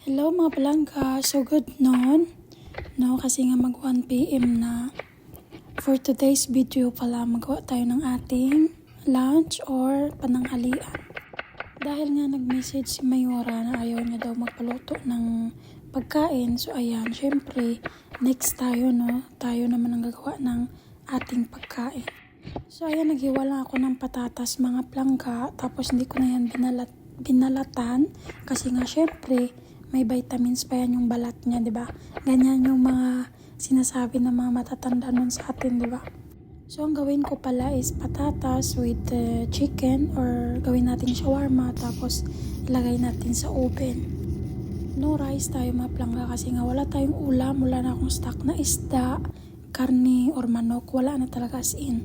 Hello mga palangga, so good noon. No, kasi nga mag 1 PM na. For today's video pala, magawa tayo ng ating lunch or pananghalian. Dahil nga nag-message si Mayora na ayaw niya daw magpaluto ng pagkain. So ayan, syempre, next tayo, no? Tayo naman ang gagawa ng ating pagkain. So ayan, naghiwa lang ako ng patatas mga palangga. Tapos hindi ko na yan binalatan. Kasi nga syempre, may vitamins pa yan yung balat niya, di ba? Ganyan yung mga sinasabi ng mga matatanda nun sa atin, di ba? So, ang gawin ko pala is patatas with chicken or gawin natin shawarma tapos ilagay natin sa oven. No rice tayo mga palangga kasi nga wala tayong ulam, wala na akong stock na isda, karne or manok, wala na talaga as in.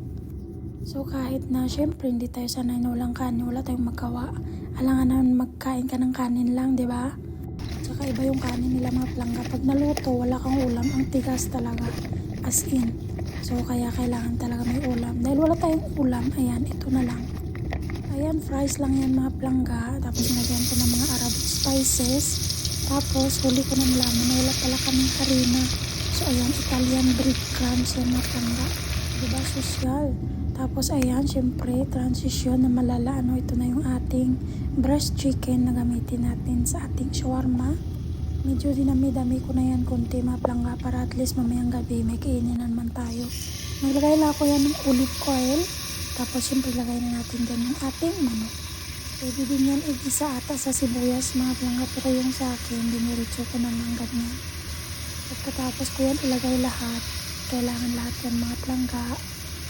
So, kahit na syempre hindi tayo sanay na walang kanin, wala tayong magawa. Alangan naman magkain ka ng kanin lang, di ba? Saka iba yung kanin nila mga palangga. Pag naluto, wala kang ulam, ang tigas talaga. As in. So, kaya kailangan talaga may ulam. Dahil wala tayong ulam, ayan, ito na lang. Ayan, fries lang yan mga palangga. Tapos nagyan ko ng mga Arabic spices. Tapos, huli ko ng laman na wala pala kaming harina. So, ayan, Italian breadcrumbs yan mga palangga. Diba, social? Tapos, ayan, syempre, transition na malala. Ito na yung ating breast chicken na gamitin natin sa ating shawarma. Medyo dinami-dami ko na yan konti mga palangga para at least mamayang gabi may kainin naman tayo. Naglagay lang ako yan ng olive oil. Tapos, syempre, lagay na natin dyan yung ating manok. Pwede din yan igisa ata sa sibuyas mga palangga. Pero yung sa akin, diniritso ko na ng ganyan. Pagkatapos ko yan ilagay lahat. Kailangan lahat yan mga palangga.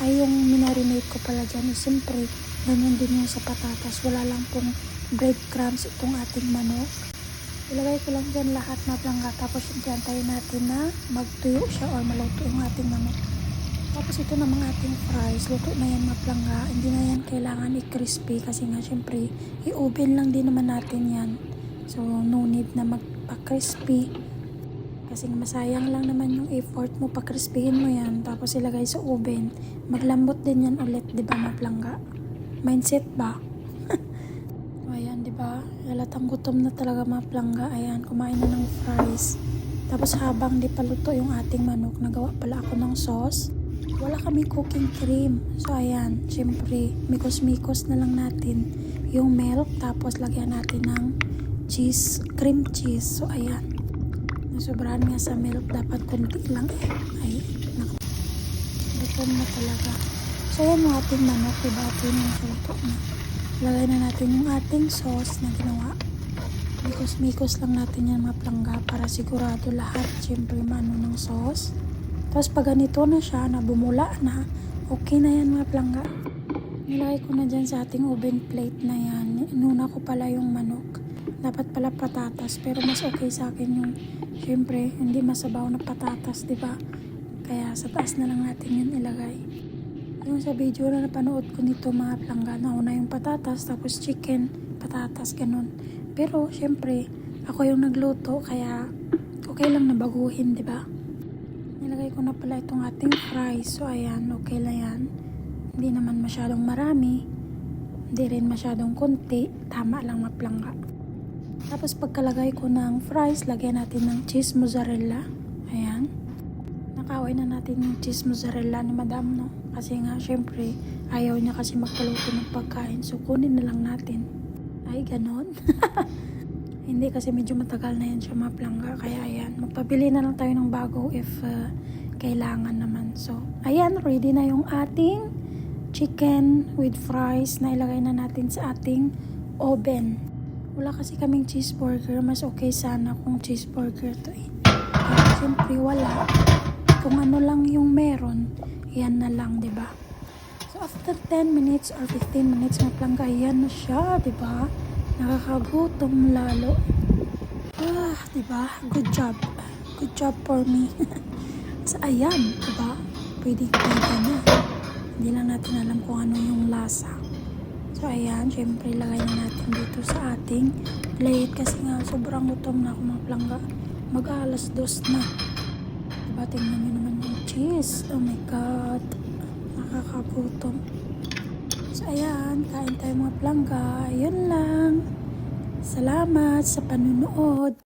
Ay yung minarinate ko pala dyan is siyempre ganyan din yung sa patatas. Wala lang pong breadcrumbs itong ating manok. Ilagay ko lang dyan lahat na palangga. Tapos antayin natin na magtuyo siya or maluto yung ating manok. Tapos ito na mga ating fries. Luto na yan mga palangga. Hindi na yan kailangan i-crispy kasi nga siyempre i-oven lang din naman natin yan. So no need na magpa-crispy. Kasi masayang lang naman yung effort mo, pa-crispyhin mo yan, tapos ilagay sa oven. Maglambot din yan ulit, di ba mga palangga? Mindset ba? O ayan, di ba? Halatang gutom na talaga mga palangga. Ayan, kumain na ng fries. Tapos habang di pa luto yung ating manok, nagawa pala ako ng sauce. Wala kami cooking cream. So ayan, syempre, mikos-mikos na lang natin yung milk, tapos lagyan natin ng cheese, cream cheese. So ayan. Sobrahan nga sa milk, dapat kunti lang ay naku, gutom na talaga. So yan yung ating manok, diba? Ito yung luto na. Lagay na natin yung ating sauce na ginawa. Mikos-mikos lang natin yan mga palangga para sigurado lahat syempre mano ng sauce. Tapos pag ganito na siya, na bumula na, okay na yan mga palangga. Nilagay ko na dyan sa ating oven plate na yan. Inuna ko pala yung manok. Dapat pala patatas, pero mas okay sa akin yung syempre, hindi masabaw na patatas, di ba? Kaya sa taas na lang natin yun ilagay. Yung sa video na napanood ko nito mga palangga, nauna yung patatas, tapos chicken, patatas, ganun. Pero syempre, ako yung nagluto, kaya okay lang na baguhin, di ba? Nilagay ko na pala itong ating fries, so ayan, okay lang yan. Hindi naman masyadong marami, hindi rin masyadong konti, tama lang mga palangga. Tapos pagkalagay ko ng fries, lagyan natin ng cheese mozzarella. Ayan. Nakaway na natin yung cheese mozzarella ni madam, no? Kasi nga, syempre, ayaw niya kasi magpaluto ng pagkain. So, kunin na lang natin. Ay, ganon. Hindi kasi medyo matagal na yan siya mga palangga. Kaya ayan, magpabili na lang tayo ng bago if kailangan naman. So, ayan, ready na yung ating chicken with fries na ilagay na natin sa ating oven. Wala kasi kaming cheeseburger. Mas okay sana kung cheeseburger to eh. Pero siyempre wala. Kung ano lang yung meron, yan na lang, diba? So after 10 minutes or 15 minutes mga palangga, yan na siya, diba? Nakakagutom lalo. Diba? Good job. Good job for me. So ayan, diba? Pwede na. Hindi lang natin alam kung ano yung lasa. So ayan, syempre ilagay na natin dito sa ating plate kasi nga sobrang gutom na ako mga palangga. Mag-alas 2 na. Diba, tingnan nyo naman yung cheese. Oh my God. Nakakagutom. So ayan, kain tayo mga palangga. Yun lang. Salamat sa panunood.